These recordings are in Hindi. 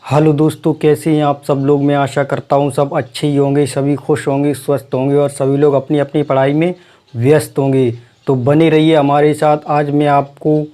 हेलो दोस्तों, कैसे हैं आप सब लोग। मैं आशा करता हूं सब अच्छे ही होंगे, सभी खुश होंगे, स्वस्थ होंगे और सभी लोग अपनी अपनी पढ़ाई में व्यस्त होंगे। तो बने रहिए हमारे साथ। आज मैं आपको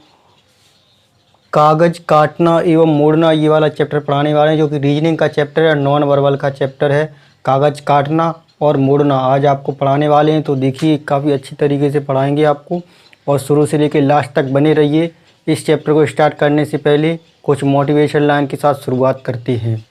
कागज़ काटना एवं मोड़ना ये वाला चैप्टर पढ़ाने वाले हैं, जो कि रीजनिंग का चैप्टर है, नॉन वर्बल का चैप्टर है। कागज़ काटना और मोड़ना आज आपको पढ़ाने वाले हैं। तो देखिए, काफ़ी अच्छी तरीके से पढ़ाएंगे आपको और शुरू से लेकर लास्ट तक बने रहिए। इस चैप्टर को स्टार्ट करने से पहले कुछ मोटिवेशन लाइन के साथ शुरुआत करते हैं।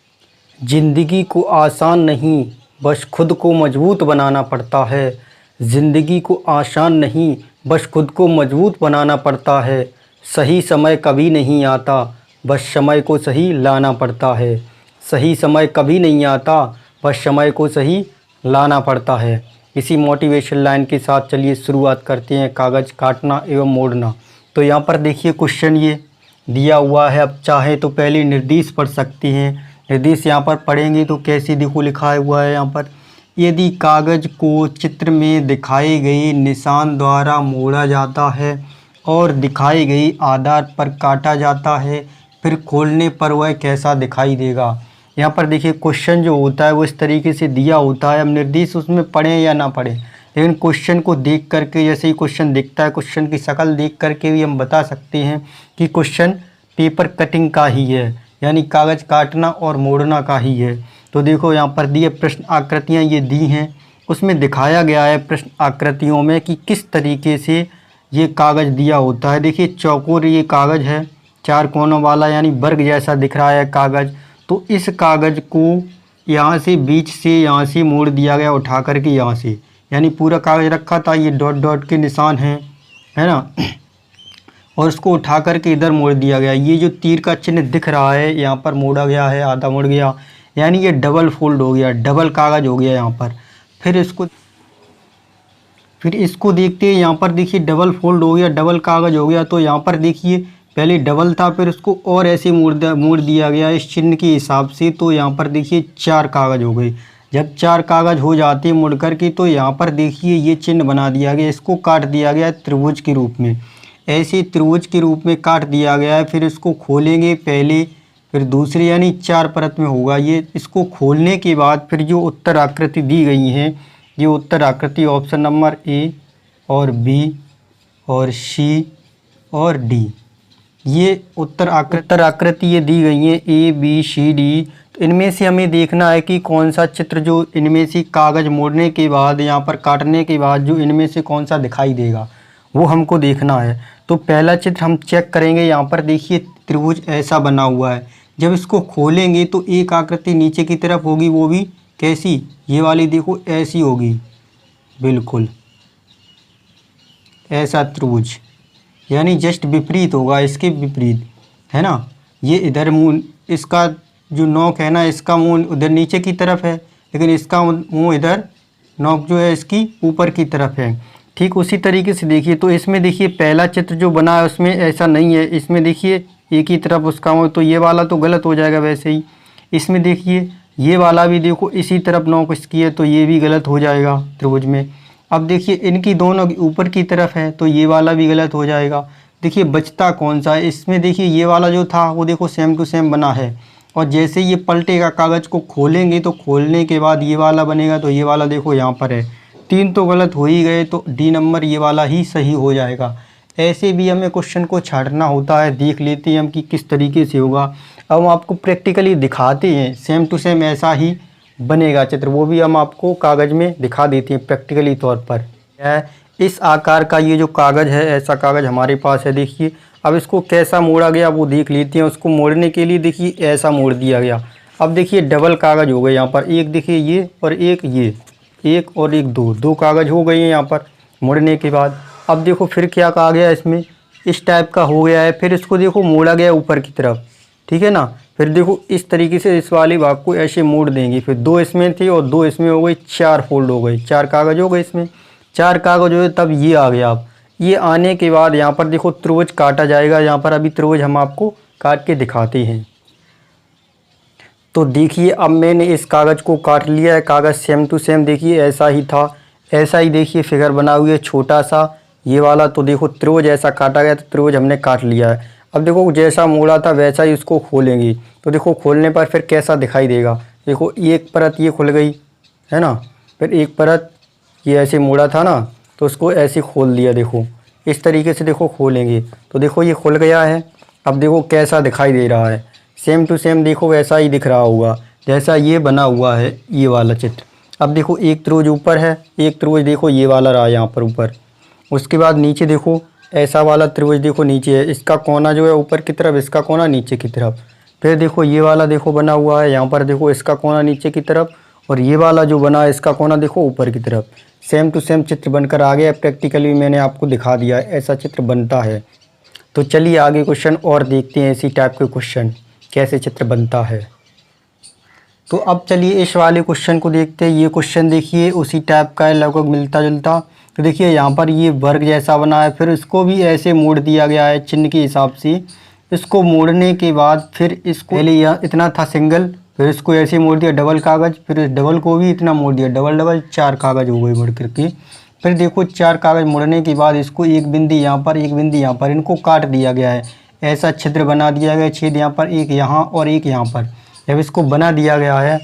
ज़िंदगी को आसान नहीं, बस खुद को मजबूत बनाना पड़ता है। ज़िंदगी को आसान नहीं, बस खुद को मजबूत बनाना पड़ता है। सही समय कभी नहीं आता, बस समय को सही लाना पड़ता है। सही समय कभी नहीं आता, बस समय को सही लाना पड़ता है। इसी मोटिवेशन लाइन के साथ चलिए शुरुआत करते हैं, कागज़ काटना एवं मोड़ना। तो यहाँ पर देखिए क्वेश्चन ये दिया हुआ है। अब चाहे तो पहले निर्देश पढ़ सकते हैं। निर्देश यहाँ पर पढ़ेंगे तो कैसे देखो लिखा हुआ है यहाँ पर, यदि कागज़ को चित्र में दिखाए गए निशान द्वारा मोड़ा जाता है और दिखाई गई आधार पर काटा जाता है, फिर खोलने पर वह कैसा दिखाई देगा। यहाँ पर देखिए क्वेश्चन जो होता है वो इस तरीके से दिया होता है। अब निर्देश उसमें पढ़ें या ना पढ़ें, लेकिन क्वेश्चन को देख करके, जैसे ही क्वेश्चन दिखता है, क्वेश्चन की शक्ल देख करके भी हम बता सकते हैं कि क्वेश्चन पेपर कटिंग का ही है, यानी कागज़ काटना और मोड़ना का ही है। तो देखो यहाँ पर दिए प्रश्न आकृतियाँ ये दी हैं, उसमें दिखाया गया है प्रश्न आकृतियों में कि किस तरीके से ये कागज़ दिया होता है। देखिए चौकोर ये कागज़ है, चार कोनों वाला, यानी वर्ग जैसा दिख रहा है कागज़। तो इस कागज़ को यहाँ से बीच से यहाँ से मोड़ दिया गया, उठा करके यहाँ से, यानी पूरा कागज़ रखा था, ये डॉट डॉट के निशान हैं, है ना, और उसको उठा करके इधर मोड़ दिया गया। ये जो तीर का चिन्ह दिख रहा है यहाँ पर मोड़ा गया है, आधा मोड़ गया, यानी ये डबल फोल्ड हो गया, डबल कागज़ हो गया यहाँ पर। फिर इसको देखते हैं, यहाँ पर देखिए डबल फोल्ड हो गया, डबल कागज़ हो गया। तो यहाँ पर देखिए पहले डबल था, फिर उसको और ऐसे मोड़ दिया गया इस चिन्ह के हिसाब से। तो यहाँ पर देखिए चार कागज़ हो गए। जब चार कागज़ हो जाते हैं मुड़ कर के, तो यहाँ पर देखिए ये चिन्ह बना दिया गया, इसको काट दिया गया त्रिभुज के रूप में, ऐसे त्रिभुज के रूप में काट दिया गया है। फिर इसको खोलेंगे पहले, फिर दूसरी, यानी चार परत में होगा ये। इसको खोलने के बाद फिर जो उत्तर आकृति दी गई हैं, ये उत्तर आकृति ऑप्शन नंबर ए और बी और सी और डी, ये उत्तर आकृति ये दी गई हैं, ए बी सी डी। तो इनमें से हमें देखना है कि कौन सा चित्र जो इनमें से कागज़ मोड़ने के बाद, यहाँ पर काटने के बाद, जो इनमें से कौन सा दिखाई देगा वो हमको देखना है। तो पहला चित्र हम चेक करेंगे। यहाँ पर देखिए त्रिभुज ऐसा बना हुआ है। जब इसको खोलेंगे तो एक आकृति नीचे की तरफ होगी, वो भी कैसी, ये वाली देखो ऐसी होगी, बिल्कुल ऐसा त्रिभुज, यानी जस्ट विपरीत होगा, इसके विपरीत, है ना। ये इधर मुंह, इसका जो नोक है ना, इसका मुंह उधर नीचे की तरफ है, लेकिन इसका मुंह इधर, नोक जो है इसकी ऊपर की तरफ है। ठीक उसी तरीके से देखिए, तो इसमें देखिए पहला चित्र जो बना है उसमें ऐसा नहीं है। इसमें देखिए एक ही तरफ उसका मुँह, तो ये वाला तो गलत हो जाएगा वैसे ही। इसमें देखिए ये वाला भी देखो इसी तरफ नोक इसकी है, तो ये भी गलत हो जाएगा त्रिभुज में। अब देखिए इनकी दोनों ऊपर की तरफ है, तो ये वाला भी गलत हो जाएगा। देखिए बचता कौन सा है, इसमें देखिए ये वाला जो था वो देखो सेम टू सेम बना है, और जैसे ये पलटेगा कागज़ को खोलेंगे तो खोलने के बाद ये वाला बनेगा, तो ये वाला देखो यहाँ पर है। तीन तो गलत हो ही गए, तो डी नंबर ये वाला ही सही हो जाएगा। ऐसे भी हमें क्वेश्चन को छांटना होता है, देख लेते हैं हम कि किस तरीके से होगा। अब हम आपको प्रैक्टिकली दिखाते हैं, सेम टू सेम ऐसा ही बनेगा चित्र, वो भी हम आपको कागज़ में दिखा देते हैं प्रैक्टिकली तौर पर। इस आकार का ये जो कागज़ है, ऐसा कागज़ हमारे पास है। देखिए अब इसको कैसा मोड़ा गया वो देख लेते हैं। उसको मोड़ने के लिए देखिए ऐसा मोड़ दिया गया। अब देखिए डबल कागज़ हो गए यहाँ पर, एक देखिए ये और एक ये, एक और एक, दो कागज़ हो गए हैं यहाँ पर मोड़ने के बाद। अब देखो फिर क्या कहा गया, इसमें इस टाइप का हो गया है। फिर इसको देखो मोड़ा गया ऊपर की तरफ, ठीक है ना। फिर देखो इस तरीके से इस वाले भाग को ऐसे मोड़ देंगे। फिर दो इसमें थे और दो इसमें हो गए, चार फोल्ड हो गए, चार कागज़ हो गए इसमें, चार कागज़ हो गए। तब ये आ गया। अब ये आने के बाद यहाँ पर देखो त्रिभुज काटा जाएगा। यहाँ पर अभी त्रिभुज हम आपको काट के दिखाते हैं। तो देखिए अब मैंने इस कागज़ को काट लिया है। कागज़ सेम टू सेम देखिए ऐसा ही था, ऐसा ही देखिए फिगर बना हुआ है छोटा सा, ये वाला। तो देखो त्रिभुज ऐसा काटा गया, तो त्रिभुज हमने काट लिया है। अब देखो जैसा मोड़ा था वैसा ही उसको खोलेंगे, तो देखो खोलने पर फिर कैसा दिखाई देगा। देखो एक परत ये खुल गई है ना, फिर एक परत ये ऐसे मोड़ा था ना, तो उसको ऐसे खोल दिया। देखो इस तरीके से देखो खोलेंगे तो देखो ये खुल गया है। अब देखो कैसा दिखाई दे रहा है, सेम टू सेम देखो वैसा ही दिख रहा होगा जैसा ये बना हुआ है ये वाला चित्र। अब देखो एक त्रिभुज ऊपर है, एक त्रिभुज देखो ये वाला रहा यहाँ पर ऊपर, उसके बाद नीचे देखो ऐसा वाला त्रिभुज देखो नीचे है, इसका कोना जो है ऊपर की तरफ, इसका कोना नीचे की तरफ। फिर देखो ये वाला देखो बना हुआ है यहाँ पर, देखो इसका कोना नीचे की तरफ, और ये वाला जो बना है इसका कोना देखो ऊपर की तरफ। सेम टू सेम चित्र बनकर आ गया। प्रैक्टिकली मैंने आपको दिखा दिया ऐसा चित्र बनता है। तो चलिए आगे क्वेश्चन और देखते हैं इसी टाइप के क्वेश्चन कैसे चित्र बनता है। तो अब चलिए इस वाले क्वेश्चन को देखते हैं। ये क्वेश्चन देखिए उसी टाइप का है, लगभग मिलता जुलता। तो देखिए यहाँ पर ये वर्ग जैसा बना है, फिर इसको भी ऐसे मोड़ दिया गया है चिन्ह के हिसाब से। इसको मोड़ने के बाद फिर इसको पहले यह इतना था सिंगल, फिर इसको ऐसे मोड़ दिया डबल कागज़, फिर इस डबल को भी इतना मोड़ दिया, डबल डबल 4 कागज़ हो गए मोड़ करके। फिर देखो 4 कागज़ मोड़ने के बाद इसको एक बिंदी यहाँ पर, एक बिंदी यहाँ पर, इनको काट दिया गया है। ऐसा छिद्र बना दिया गया, छेद यहाँ पर, एक यहाँ और एक यहाँ पर। जब इसको बना दिया गया है,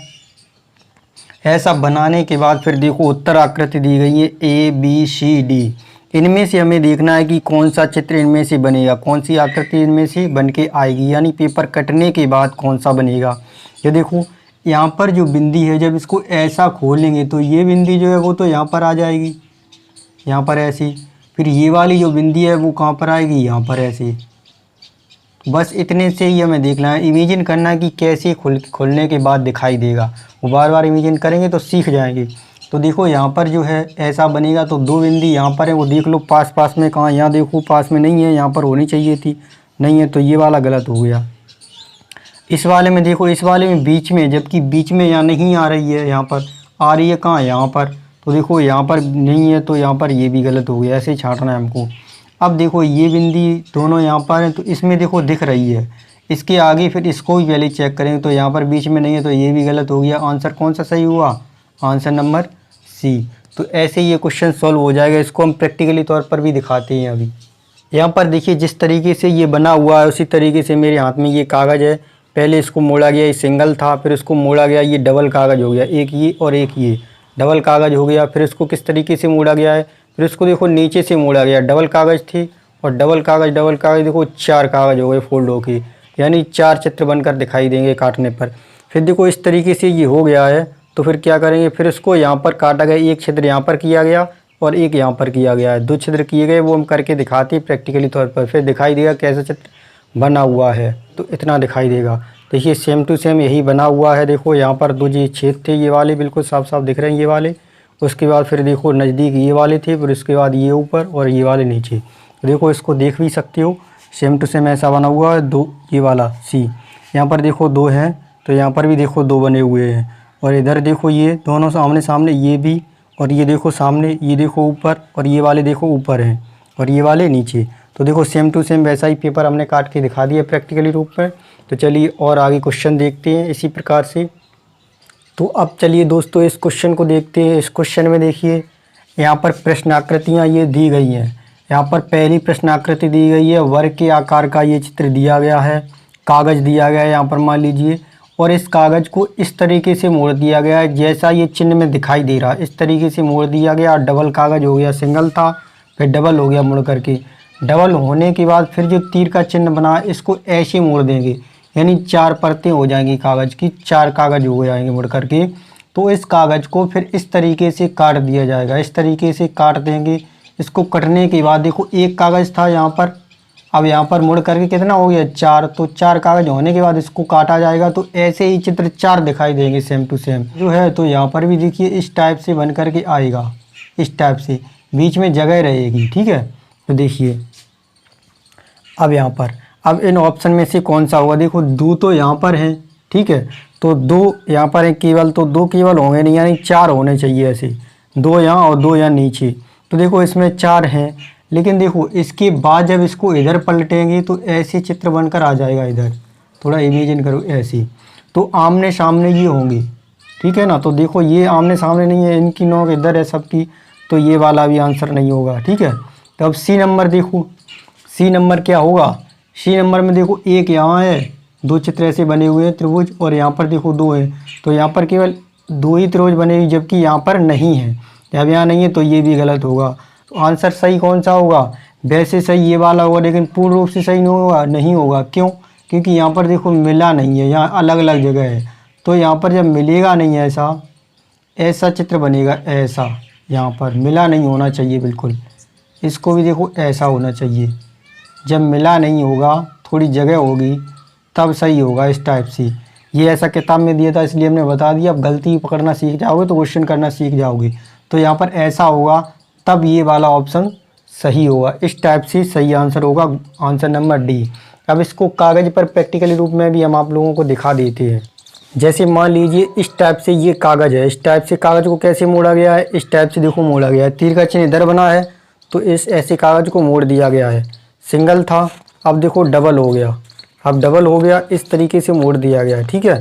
ऐसा बनाने के बाद फिर देखो उत्तर आकृति दी गई है ABCD। इनमें से हमें देखना है कि कौन सा चित्र इनमें से बनेगा, कौन सी आकृति इनमें से बन के आएगी, यानी पेपर कटने के बाद कौन सा बनेगा। ये देखो यहाँ पर जो बिंदी है, जब इसको ऐसा खोलेंगे तो ये बिंदी जो है वो तो यहाँ पर आ जाएगी, यहाँ पर ऐसी। फिर ये वाली जो बिंदी है वो कहाँ पर आएगी, यहाँ पर ऐसी। बस इतने से ही हमें देखना है, इमेजिन करना है कि कैसे खोलने के बाद दिखाई देगा। वो बार बार इमेजिन करेंगे तो सीख जाएंगे। तो देखो यहाँ पर जो है ऐसा बनेगा, तो 2 बिंदी यहाँ पर है, वो देख लो पास पास में कहाँ, यहाँ देखो पास में नहीं है, यहाँ पर होनी चाहिए थी, नहीं है, तो ये वाला गलत हो गया। इस वाले में देखो, इस वाले में बीच में, जबकि बीच में यहाँ नहीं आ रही है, यहाँ पर आ रही है कहाँ, यहाँ पर। तो देखो यहाँ पर नहीं है, तो यहाँ पर ये भी गलत हो गया। ऐसे ही छांटना है हमको। अब देखो ये बिंदी दोनों यहाँ पर हैं, तो इसमें देखो दिख रही है, इसके आगे फिर इसको भी पहले चेक करेंगे, तो यहाँ पर बीच में नहीं है, तो ये भी गलत हो गया। आंसर कौन सा सही हुआ, आंसर नंबर C। तो ऐसे ही ये क्वेश्चन सॉल्व हो जाएगा। इसको हम प्रैक्टिकली तौर पर भी दिखाते हैं अभी। यहाँ पर देखिए जिस तरीके से ये बना हुआ है उसी तरीके से मेरे हाथ में ये कागज़ है। पहले इसको मोड़ा गया, ये सिंगल था, फिर इसको मोड़ा गया, ये डबल कागज़ हो गया, एक ये और एक ये डबल कागज़ हो गया। फिर इसको किस तरीके से मोड़ा गया है, फिर इसको देखो नीचे से मोड़ा गया, डबल कागज़ थी और डबल कागज़ देखो 4 कागज़ हो गए फोल्ड होके, यानी 4 चित्र बनकर दिखाई देंगे काटने पर। फिर देखो इस तरीके से ये हो गया है, तो फिर क्या करेंगे, फिर इसको यहाँ पर काटा गया, एक छिद्र यहाँ पर किया गया और एक यहाँ पर किया गया है, 2 छिद्र किए गए, वो हम करके दिखाते हैं प्रैक्टिकली तौर पर। फिर दिखाई देगा कैसा चित्र बना हुआ है, तो इतना दिखाई देगा। देखिए सेम टू सेम यही बना हुआ है। देखो यहाँ पर 2 ये छेद थे, ये वाले बिल्कुल साफ साफ दिख रहे हैं ये वाले। उसके बाद फिर देखो नज़दीक ये वाले थे, फिर उसके बाद ये ऊपर और ये वाले नीचे। देखो इसको देख भी सकते हो, सेम टू सेम ऐसा बना हुआ है। 2 ये वाला C, यहाँ पर देखो 2 हैं, तो यहाँ पर भी देखो 2 बने हुए हैं। और इधर देखो ये दोनों आमने सामने, ये भी, और ये देखो सामने, ये देखो ऊपर, और ये वाले देखो ऊपर हैं और ये वाले नीचे। तो देखो सेम टू सेम वैसा ही पेपर हमने काट के दिखा दिया प्रैक्टिकली रूप में। तो चलिए और आगे क्वेश्चन देखते हैं इसी प्रकार से। तो अब चलिए दोस्तों इस क्वेश्चन को देखते हैं। इस क्वेश्चन में देखिए यहाँ पर प्रश्नाकृतियाँ ये दी गई हैं। यहाँ पर पहली प्रश्नाकृति दी गई है, वर्ग के आकार का ये चित्र दिया गया है, कागज़ दिया गया है यहाँ पर मान लीजिए, और इस कागज़ को इस तरीके से मोड़ दिया गया है जैसा ये चिन्ह में दिखाई दे रहा है। इस तरीके से मोड़ दिया गया, डबल कागज़ हो गया, सिंगल था फिर डबल हो गया मुड़ करके। डबल होने के बाद फिर जो तीर का चिन्ह बना है इसको ऐसे मोड़ देंगे, यानी 4 परतें हो जाएंगी कागज़ की, 4 कागज़ हो जाएंगे मुड़ करके। तो इस कागज़ को फिर इस तरीके से काट दिया जाएगा, इस तरीके से काट देंगे। इसको कटने के बाद देखो एक कागज़ था यहाँ पर, अब यहाँ पर मुड़ करके कितना हो गया 4, तो 4 कागज़ होने के बाद इसको काटा जाएगा। तो ऐसे ही चित्र 4 दिखाई देंगे सेम टू सेम जो है। तो यहाँ पर भी देखिए इस टाइप से बन करके आएगा, इस टाइप से बीच में जगह रहेगी, ठीक है। तो देखिए अब यहाँ पर, अब इन ऑप्शन में से कौन सा होगा, देखो 2 तो यहाँ पर हैं, ठीक है, तो 2 यहाँ पर है केवल, तो 2 केवल होंगे नहीं, यानी 4 होने चाहिए ऐसे, 2 यहाँ और 2 यहाँ नीचे। तो देखो इसमें 4 हैं, लेकिन देखो इसके बाद जब इसको इधर पलटेंगे तो ऐसे चित्र बनकर आ जाएगा। इधर थोड़ा इमेजिन करो ऐसे, तो आमने सामने ये होंगे, ठीक है ना। तो देखो ये आमने सामने नहीं है, इनकी नोक इधर है सबकी, तो ये वाला भी आंसर नहीं होगा, ठीक है। तो अब C नंबर देखो, C नंबर क्या होगा, सी नंबर में देखो एक यहाँ है, दो चित्र ऐसे बने हुए हैं त्रिभुज, और यहाँ पर देखो दो है, तो यहाँ पर केवल दो ही त्रिभुज बने हुए, जबकि यहाँ पर नहीं है। जब यहाँ नहीं है तो ये भी गलत होगा। तो आंसर सही कौन सा होगा? वैसे सही ये वाला होगा, लेकिन पूर्ण रूप से सही नहीं होगा। क्यों? क्योंकि यहाँ पर देखो मिला नहीं है, यहाँ अलग अलग जगह है। तो यहाँ पर जब मिलेगा नहीं ऐसा चित्र बनेगा, ऐसा यहाँ पर मिला नहीं होना चाहिए बिल्कुल। इसको भी देखो ऐसा होना चाहिए। जब मिला नहीं होगा, थोड़ी जगह होगी, तब सही होगा इस टाइप से। ये ऐसा किताब में दिया था इसलिए हमने बता दिया। अब गलती पकड़ना सीख जाओगे तो क्वेश्चन करना सीख जाओगे। तो यहाँ पर ऐसा होगा, तब ये वाला ऑप्शन सही होगा। इस टाइप से सही आंसर होगा आंसर नंबर डी। अब इसको कागज़ पर प्रैक्टिकली रूप में भी हम आप लोगों को दिखा देते हैं। जैसे मान लीजिए इस टाइप से ये कागज़ है, इस टाइप से कागज़ को कैसे मोड़ा गया है, इस टाइप से देखो मोड़ा गया है। तीर का चिन्ह इधर बना है तो इस ऐसे कागज़ को मोड़ दिया गया है। सिंगल था, अब देखो डबल हो गया, अब डबल हो गया, इस तरीके से मोड़ दिया गया है। ठीक है,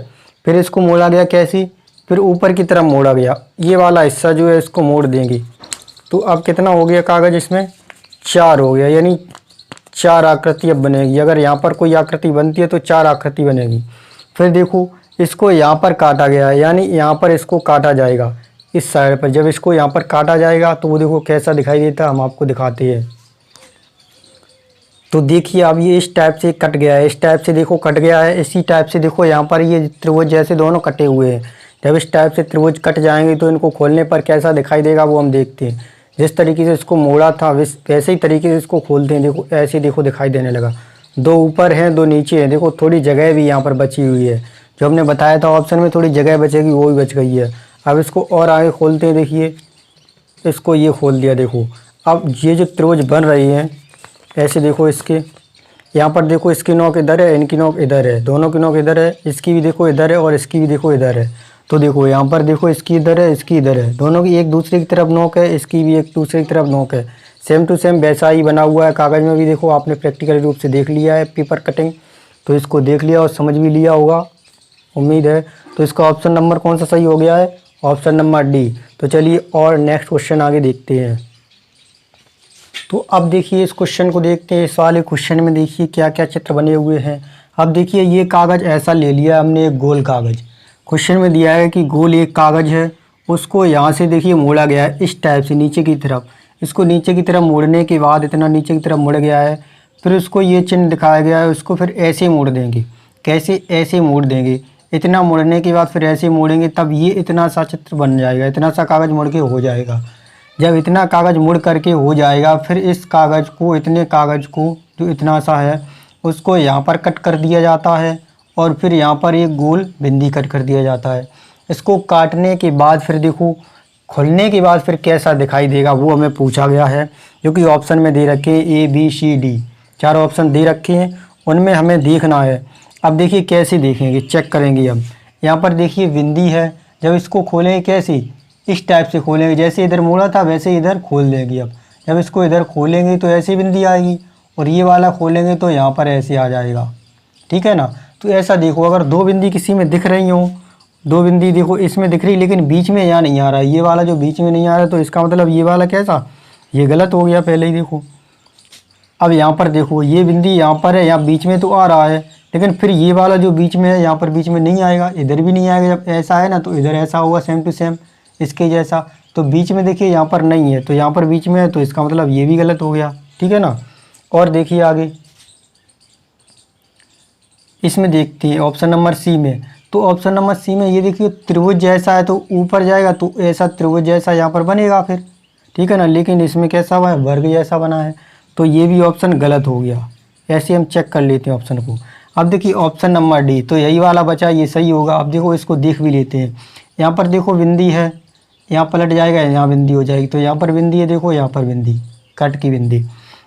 फिर इसको मोड़ा गया कैसे, फिर ऊपर की तरफ मोड़ा गया। ये वाला हिस्सा जो है इसको मोड़ देंगे तो अब कितना हो गया कागज़, इसमें 4 हो गया, यानी 4 आकृति अब बनेगी। अगर यहाँ पर कोई आकृति बनती है तो 4 आकृति बनेगी। फिर देखो इसको यहाँ पर काटा गया है, यानी यहाँ पर इसको काटा जाएगा इस साइड पर। जब इसको यहाँ पर काटा जाएगा तो वो देखो कैसा दिखाई देता है, हम आपको दिखाते हैं। तो देखिए अब ये इस टाइप से कट गया है, इस टाइप से देखो कट गया है। इसी टाइप से देखो यहाँ पर ये त्रिभुज जैसे दोनों कटे हुए हैं। जब इस टाइप से त्रिभुज कट जाएंगे तो इनको खोलने पर कैसा दिखाई देगा वो हम देखते हैं। जिस तरीके से इसको मोड़ा था वैसे ही तरीके से इसको खोलते हैं। देखो ऐसे देखो दिखाई देने लगा। दो ऊपर हैं, दो नीचे हैं। देखो थोड़ी जगह भी यहाँ पर बची हुई है, जो हमने बताया था ऑप्शन में थोड़ी जगह बचेगी, वो भी बच गई है। अब इसको और आगे खोलते हैं। देखिए इसको ये खोल दिया। देखो अब ये जो त्रिभुज बन रही हैं ऐसे देखो, इसके यहाँ पर देखो इसकी नोक इधर है, इनकी नोक इधर है, दोनों की नोक इधर है, इसकी भी देखो इधर है और इसकी भी देखो इधर है। तो देखो यहाँ पर देखो इसकी इधर है, इसकी इधर है, दोनों की एक दूसरे की तरफ नोक है, इसकी भी एक दूसरे की तरफ नोक है। सेम टू सेम वैसा ही बना हुआ है कागज़ में भी। देखो आपने प्रैक्टिकल रूप से देख लिया है पेपर कटिंग, तो इसको देख लिया और समझ भी लिया होगा, उम्मीद है। तो इसका ऑप्शन नंबर कौन सा सही हो गया है? Option number D. तो चलिए और नेक्स्ट क्वेश्चन आगे देखते हैं। तो अब देखिए इस क्वेश्चन को देखते हैं। इस वाले क्वेश्चन में देखिए क्या क्या चित्र बने हुए हैं। अब देखिए ये कागज़ ऐसा ले लिया हमने, एक गोल कागज़। क्वेश्चन में दिया है कि गोल एक कागज़ है, उसको यहाँ से देखिए मोड़ा गया है इस टाइप से नीचे की तरफ। इसको नीचे की तरफ मोड़ने के बाद इतना नीचे की तरफ मुड़ गया है, फिर उसको ये चिन्ह दिखाया गया है। उसको फिर ऐसे मोड़ देंगे। कैसे? ऐसे मोड़ देंगे। इतना मोड़ने के बाद फिर ऐसे मोड़ेंगे, तब ये इतना सा चित्र बन जाएगा, इतना सा कागज़ मुड़ के हो जाएगा। जब इतना कागज़ मुड़ करके हो जाएगा, फिर इस कागज़ को, इतने कागज़ को जो इतना सा है उसको यहाँ पर कट कर दिया जाता है और फिर यहाँ पर एक गोल बिंदी कट कर दिया जाता है। इसको काटने के बाद फिर देखो खुलने के बाद फिर कैसा दिखाई देगा वो हमें पूछा गया है, जो कि ऑप्शन में दे रखे हैं A B C D. 4 option दे रखे हैं, उनमें हमें देखना है। अब देखिए कैसे देखेंगे, चेक करेंगे। अब यहाँ पर देखिए बिंदी है, जब इसको खोलेंगे कैसे, इस टाइप से खोलेंगे। जैसे इधर मोड़ा था वैसे इधर खोल देंगे। अब जब इसको इधर खोलेंगे तो ऐसी बिंदी आएगी, और ये वाला खोलेंगे तो यहाँ पर ऐसे आ जाएगा। ठीक है ना? तो ऐसा देखो, अगर 2 बिंदी किसी में दिख रही हो, 2 बिंदी देखो इसमें दिख रही, लेकिन बीच में यहाँ नहीं आ रहा है, ये वाला जो बीच में नहीं आ रहा है, तो इसका मतलब ये वाला कैसा, ये गलत हो गया पहले ही। देखो अब यहाँ पर देखो ये बिंदी यहाँ पर है, यहाँ बीच में तो आ रहा है, लेकिन फिर ये वाला जो बीच में है यहाँ पर बीच में नहीं आएगा, इधर भी नहीं आएगा। जब ऐसा है ना तो इधर ऐसा होगा सेम टू सेम इसके जैसा। तो बीच में देखिए यहाँ पर नहीं है, तो यहाँ पर बीच में है, तो इसका मतलब ये भी गलत हो गया। ठीक है ना? और देखिए आगे इसमें देखते हैं ऑप्शन नंबर सी में। तो ऑप्शन नंबर सी में ये देखिए त्रिभुज जैसा है तो ऊपर जाएगा, तो ऐसा त्रिभुज जैसा यहाँ पर बनेगा फिर। ठीक है ना? लेकिन इसमें कैसा हुआ है, वर्ग जैसा बना है, तो ये भी ऑप्शन गलत हो गया। ऐसे हम चेक कर लेते हैं ऑप्शन को। अब देखिए ऑप्शन नंबर डी, तो यही वाला बचा, ये सही होगा। अब देखो इसको देख भी लेते हैं। यहाँ पर देखो बिंदी है, यहाँ पलट जाएगा, यहाँ बिंदी हो जाएगी, तो यहाँ पर बिंदी है, देखो यहाँ पर बिंदी, कट की बिंदी।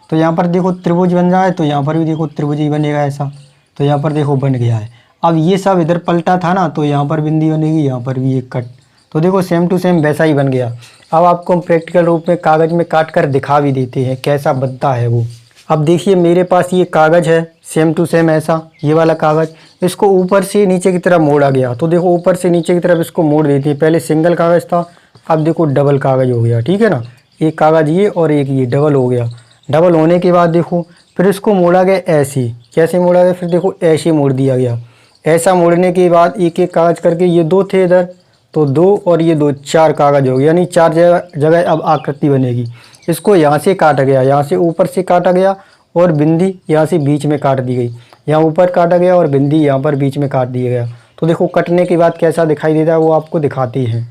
तो यहाँ पर देखो त्रिभुज बन रहा है, तो यहाँ पर भी देखो त्रिभुज ही बनेगा ऐसा। तो यहाँ पर देखो बन गया है। अब ये सब इधर पलटा था ना, तो यहाँ पर बिंदी बनेगी, यहाँ पर भी एक कट। तो देखो सेम टू सेम वैसा ही बन गया। अब आपको हम प्रैक्टिकल रूप में कागज़ में काट कर दिखा भी देते हैं कैसा बनता है वो। अब देखिए मेरे पास ये कागज़ है सेम टू सेम ऐसा, ये वाला कागज़, इसको ऊपर से नीचे की तरफ मोड़ा गया। तो देखो ऊपर से नीचे की तरफ इसको मोड़ देती है। पहले सिंगल कागज़ था, अब देखो डबल कागज़ हो गया। ठीक है ना? एक कागज़ ये और एक ये डबल हो गया। डबल होने के बाद देखो फिर इसको मोड़ा गया ऐसे, कैसे मोड़ा गया, फिर देखो ऐसे मोड़ दिया गया। ऐसा मोड़ने के बाद एक एक कागज़ करके, ये 2 थे इधर तो 2 और ये 2, 4 कागज़ हो गए, यानी 4 जगह अब आकृति बनेगी। इसको यहाँ से काटा गया, यहाँ से ऊपर से काटा गया और बिंदी यहाँ से बीच में काट दी गई, यहाँ ऊपर काटा गया और बिंदी यहाँ पर बीच में काट दिया गया। तो देखो कटने के बाद कैसा दिखाई देता है वो आपको दिखाते हैं।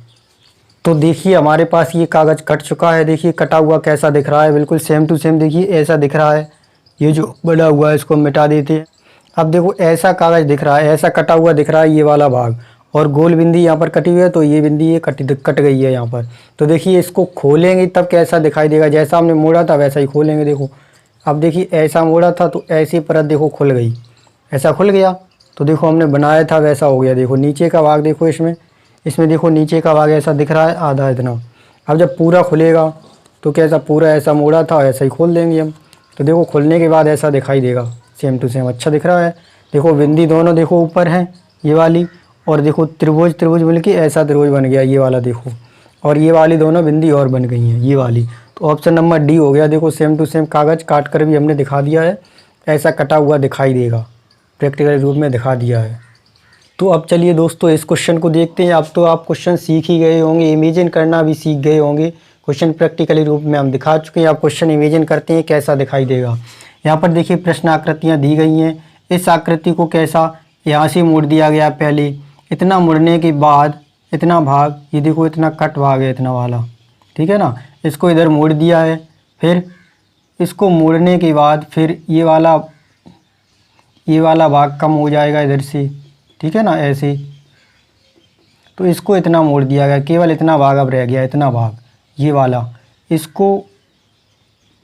तो देखिए हमारे पास ये कागज़ कट चुका है, देखिए कटा हुआ कैसा दिख रहा है, बिल्कुल सेम टू सेम देखिए ऐसा दिख रहा है। ये जो बना हुआ है इसको मिटा देते हैं। अब देखो ऐसा कागज़ दिख रहा है, ऐसा कटा हुआ दिख रहा है ये वाला भाग, और गोल बिंदी यहाँ पर कटी हुई है, तो ये बिंदी ये कट गई है यहाँ पर। तो देखिए इसको खोलेंगे तब कैसा दिखाई देगा, जैसा हमने मोड़ा था वैसा ही खोलेंगे। देखो अब देखिए ऐसा मोड़ा था तो ऐसी परत देखो खुल गई, ऐसा खुल गया। तो देखो हमने बनाया था वैसा हो गया। देखो नीचे का भाग देखो, इसमें देखो नीचे का भाग ऐसा दिख रहा है आधा इतना। अब जब पूरा खुलेगा तो कैसा, पूरा ऐसा मोड़ा था ऐसा ही खोल देंगे हम। तो देखो खुलने के बाद ऐसा दिखाई देगा, सेम टू सेम अच्छा दिख रहा है। देखो बिंदी दोनों देखो ऊपर हैं ये वाली, और देखो त्रिभुज मिलके ऐसा त्रिभुज बन गया ये वाला देखो, और ये वाली दोनों बिंदी और बन गई हैं ये वाली। तो ऑप्शन नंबर डी हो गया। देखो सेम टू सेम कागज़ काट कर भी हमने दिखा दिया है, ऐसा कटा हुआ दिखाई देगा, प्रैक्टिकल रूप में दिखा दिया है। तो अब चलिए दोस्तों इस क्वेश्चन को देखते हैं। अब तो आप क्वेश्चन सीख ही गए होंगे, इमेजिन करना भी सीख गए होंगे। क्वेश्चन प्रैक्टिकली रूप में हम दिखा चुके हैं, आप क्वेश्चन इमेजिन करते हैं कैसा दिखाई देगा। यहाँ पर देखिए प्रश्न आकृतियाँ दी गई हैं। इस आकृति को कैसा यहाँ से मोड़ दिया गया, पहले इतना मुड़ने के बाद इतना भाग, ये देखो इतना कट भाग है इतना वाला, ठीक है ना, इसको इधर मोड़ दिया है। फिर इसको मोड़ने के बाद फिर ये वाला भाग कम हो जाएगा इधर से, ठीक है ना, ऐसे। तो इसको इतना मोड़ दिया गया, केवल इतना भाग अब रह गया, इतना भाग ये वाला। इसको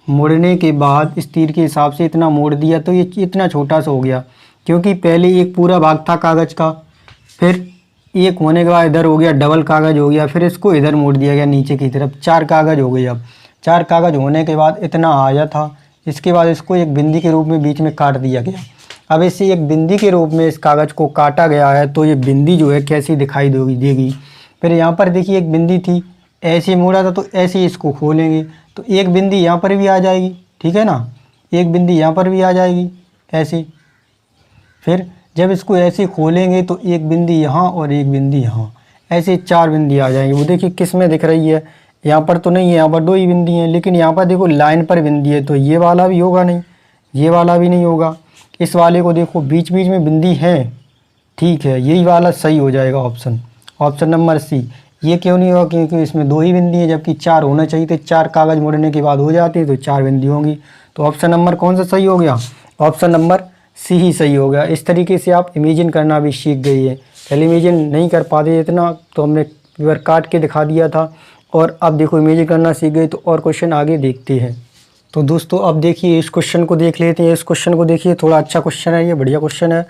मोड़ने के बाद इस तीर के हिसाब से इतना मोड़ दिया तो ये इतना छोटा सा हो गया, क्योंकि पहले एक पूरा भाग था कागज़ का, फिर एक होने के बाद इधर हो गया डबल कागज़ हो गया, फिर इसको इधर मोड़ दिया गया नीचे की तरफ, 4 कागज़ हो गए। अब 4 कागज़ होने के बाद इतना आया था, इसके बाद इसको एक बिंदी के रूप में बीच में काट दिया गया। अब इसे एक बिंदी के रूप में इस कागज़ को काटा गया है, तो ये बिंदी जो है कैसी दिखाई देगी। फिर यहाँ पर देखिए एक बिंदी थी, ऐसे मोड़ा था तो ऐसे ही इसको खोलेंगे तो एक बिंदी यहाँ पर भी आ जाएगी, ठीक है ना, एक बिंदी यहाँ पर भी आ जाएगी ऐसे। फिर जब इसको ऐसे खोलेंगे तो एक बिंदी यहाँ और एक बिंदी यहाँ, ऐसे 4 बिंदी आ जाएंगी। वो देखिए किस में दिख रही है, यहाँ पर तो नहीं है, यहाँ पर 2 ही बिंदी हैं, लेकिन यहाँ पर देखो लाइन पर बिंदी है, तो ये वाला भी होगा नहीं, ये वाला भी नहीं होगा। इस वाले को देखो बीच बीच में बिंदी है, ठीक है, यही वाला सही हो जाएगा ऑप्शन नंबर सी। ये क्यों नहीं होगा, क्योंकि इसमें 2 ही बिंदी हैं, जबकि 4 होना चाहिए थे, 4 कागज़ मोड़ने के बाद हो जाती है, तो 4 बिंदी होंगी। तो ऑप्शन नंबर कौन सा सही हो गया, ऑप्शन नंबर सी ही सही हो गया। इस तरीके से आप इमेजिन करना भी सीख गई है। पहले इमेजिन नहीं कर पाते इतना, तो हमने पेपर काट के दिखा दिया था, और अब देखो इमेजिन करना सीख गई। तो और क्वेश्चन आगे देखते हैं। तो दोस्तों अब देखिए इस क्वेश्चन को देख लेते हैं। इस क्वेश्चन को देखिए, थोड़ा अच्छा क्वेश्चन है, ये बढ़िया क्वेश्चन है।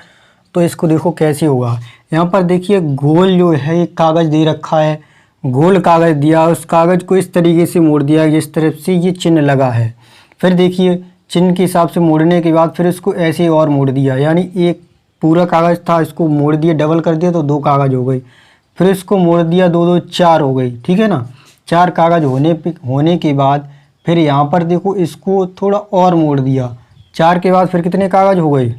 तो इसको देखो कैसे होगा। यहाँ पर देखिए गोल जो है एक कागज़ दे रखा है, गोल कागज़ दिया, उस कागज़ को इस तरीके से मोड़ दिया जिस तरफ से ये चिन्ह लगा है। फिर देखिए चिन्ह के हिसाब से मोड़ने के बाद फिर इसको ऐसे और मोड़ दिया, यानी एक पूरा कागज़ था, इसको मोड़ दिया, डबल कर दिया तो 2 कागज़ हो गई। फिर इसको मोड़ दिया, 2 2 4 हो गई, ठीक है ना। 4 कागज़ होने के बाद फिर यहाँ पर देखो इसको थोड़ा और मोड़ दिया, 4 के बाद फिर कितने कागज़ हो गए,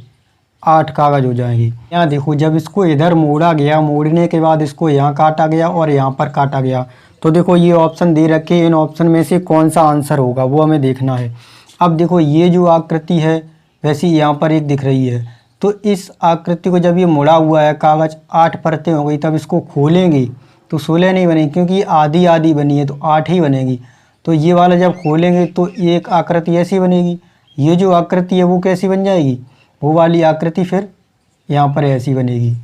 8 कागज़ हो जाएंगे। यहाँ देखो जब इसको इधर मोड़ा गया, मोड़ने के बाद इसको यहाँ काटा गया और यहाँ पर काटा गया, तो देखो ये ऑप्शन दे रखे, इन ऑप्शन में से कौन सा आंसर होगा वो हमें देखना है। अब देखो ये जो आकृति है वैसी यहाँ पर एक दिख रही है, तो इस आकृति को जब ये मुड़ा हुआ है कागज़ 8 परतें हो गई, तब इसको खोलेंगे तो 16 नहीं बनेगी, क्योंकि आधी आधी बनी है तो 8 ही बनेगी। तो ये वाला जब खोलेंगे तो एक आकृति ऐसी बनेगी, ये जो आकृति है वो कैसी बन जाएगी, वो वाली आकृति फिर यहाँ पर ऐसी बनेगी।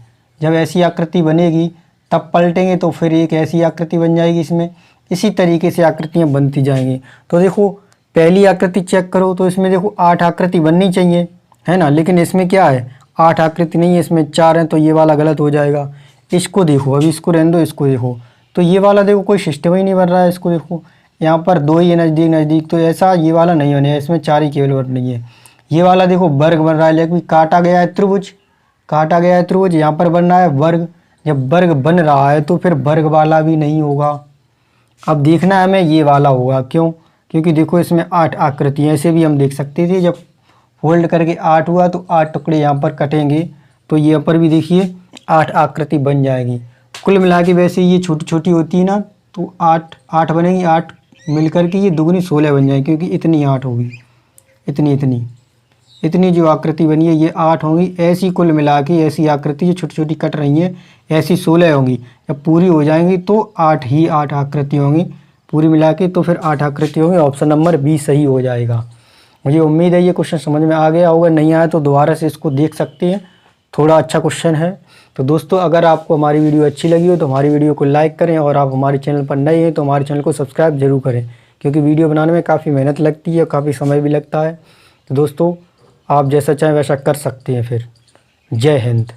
जब ऐसी आकृति बनेगी तब पलटेंगे तो फिर एक ऐसी आकृति बन जाएगी इसमें। इसी तरीके से आकृतियाँ बनती जाएंगी। तो देखो पहली आकृति चेक करो तो इसमें देखो 8 आकृति बननी चाहिए, है ना, लेकिन इसमें क्या है 8 आकृति नहीं है, इसमें 4 हैं, तो ये वाला गलत हो जाएगा। इसको देखो, अभी इसको रहने दो, इसको देखो तो ये वाला देखो कोई सिस्टम ही नहीं बन रहा है। इसको देखो यहाँ पर 2 ही है नज़दीक, तो ऐसा ये वाला नहीं बनेगा, इसमें 4 ही केवल बन रही है। ये वाला देखो वर्ग बन रहा है, लेकिन काटा गया है त्रिभुज, यहाँ पर बन रहा है वर्ग। जब वर्ग बन रहा है तो फिर वर्ग वाला भी नहीं होगा। अब देखना है हमें ये वाला होगा, क्यों, क्योंकि देखो इसमें 8 आकृतियाँ, ऐसे भी हम देख सकते थे जब फोल्ड करके 8 हुआ तो 8 टुकड़े यहाँ पर कटेंगे, तो यहाँ पर भी देखिए 8 आकृति बन जाएगी। कुल मिला के वैसे ये छोटी छोटी होती है ना, तो 8 बनेगी, 8 मिल करके ये दुगनी 16 बन जाएगी, क्योंकि इतनी 8 होगी, इतनी जो आकृति बनी है ये 8 होंगी। ऐसी कुल मिला के ऐसी आकृति जो छोटी छोटी कट रही हैं ऐसी 16 होंगी। जब पूरी हो जाएंगी तो 8 ही 8 आकृति होंगी पूरी मिला के, तो फिर 8 आकृति होंगी। ऑप्शन नंबर बी सही हो जाएगा। मुझे उम्मीद है ये क्वेश्चन समझ में आ गया होगा, नहीं आया तो दोबारा से इसको देख सकते हैं, थोड़ा अच्छा क्वेश्चन है। तो दोस्तों अगर आपको हमारी वीडियो अच्छी लगी हो तो हमारी वीडियो को लाइक करें, और आप हमारे चैनल पर नए हैं तो हमारे चैनल को सब्सक्राइब जरूर करें, क्योंकि वीडियो बनाने में काफ़ी मेहनत लगती है, काफ़ी समय भी लगता है। तो दोस्तों आप जैसा चाहें वैसा कर सकते हैं फिर। जय हिंद।